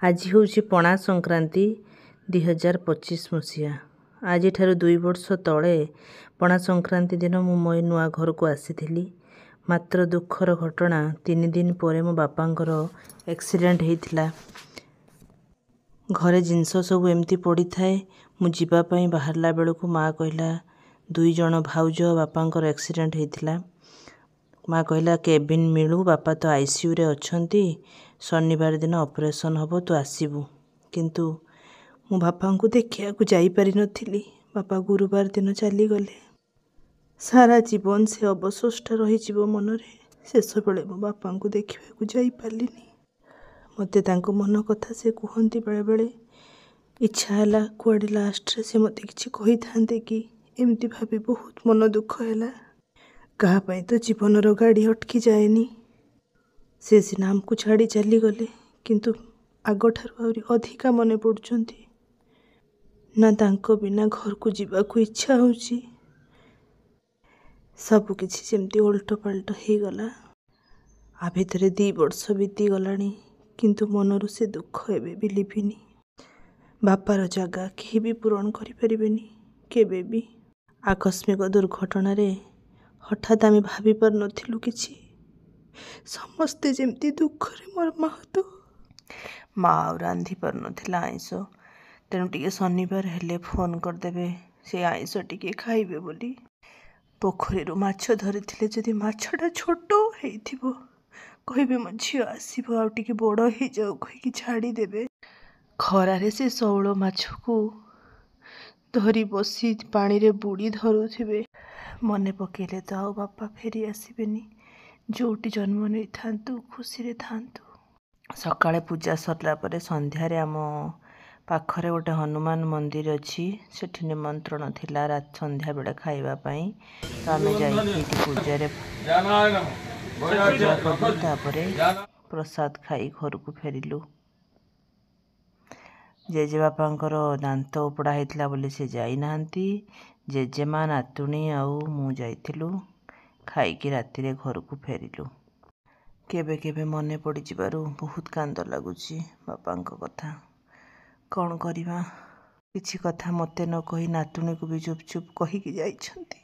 आज हूँ पणा संक्रांति 2025 मसीहा। आज 2 वर्ष तले पणा संक्रांति दिन मु मो नुआ घर को आसी। मात्र दुखर घटना 3 दिन पर मो बापांकर एक्सीडेंट होता। घरे जिनस सब एमती पड़ी थाए। मु जीवाई बाहरला बेलू माँ कहला 2 जन भाउज बापांकर एक्सीडेंट होता। माँ कहला केबिन मिलू बापा तो आईसीयू रे अछंती, शनिवार दिन ऑपरेशन हबो तो आसीबू। किंतु मु बापा को देखिया को जाई पारि नथिली। बापा गुरुवार दिन चली गले। सारा जीवन से अवशोष्टा रही जीव मनरे। शेष बेले मो बापा को देखिया को जाई पालिनी। मते तांको मन कथा से कहंती बेले बेले इच्छा हैला कुआडे लास्ट रे से मते किछि कहि थांते कि एमती भाबी बहुत मन दुख हैला। कहा पाई तो जीवन रो गाड़ी अटकी जाएनी। से सिना हमको छाड़ी चली गले, किंतु आगठार आहुरी अधिका मने पड़ुचंती। ना तांको बिना घर को जीवा को इच्छा होची। सब किछि जेमती उल्ट पल्ट हे गला। आ भितरे 2 वर्ष बीती गलानी, किंतु मनरु से दुख एबे भी लिभिनी। बापार जगह केही भी पूरण करि परिबेनी केबे भी। आकस्मिक दुर्घटना रे हठात आमे भाभी पार नथिलु किछि। समस्ते जेमती दुख रे मर्माहत। माँ रांधि पार नथिला आइंस, तेणु टिके शनिवार हेले फोन कर देबे से आइंस टिके खाइबे बोली। पोखरीरु माछ धरिथिले जदि माछटा छोट हेइथिबो कहिबे मो झियो आसीबो आ टिके बड़ हे जाऊ कहि छाड़ी देबे। खरारे से शौल माछ को धरी बसी पानी रे बुड़ी धरुथिबे। मने पकेले तो आओ बापा फेरी आसीबेनी। जोटी जन्म नहीं थांतु खुशी रे थांतु। सकाळे पूजा सरला परे संध्यारे आम पाखरे गोटे हनुमान मंदिर अच्छी, सेठी निमंत्रण थिला रात संध्या बेले खाइबा पई। तो आमे जाई पूजा तापरे प्रसाद खाई घर को फेरिलु। जेजे बापांकर दांत उपड़ा होता बोली से जाई नांती। जेजेमा नातुणी आउ मु जाइथिलु। खाइकी राति रे घर को फेरिलु। केबे केबे मने पड़ी जिबारु बहुत कांद लागुची बापांक कथा। कौन करिबा, किछि कथा मते न कही नातुणी को भी चुप चुप कही कि जाइछंती।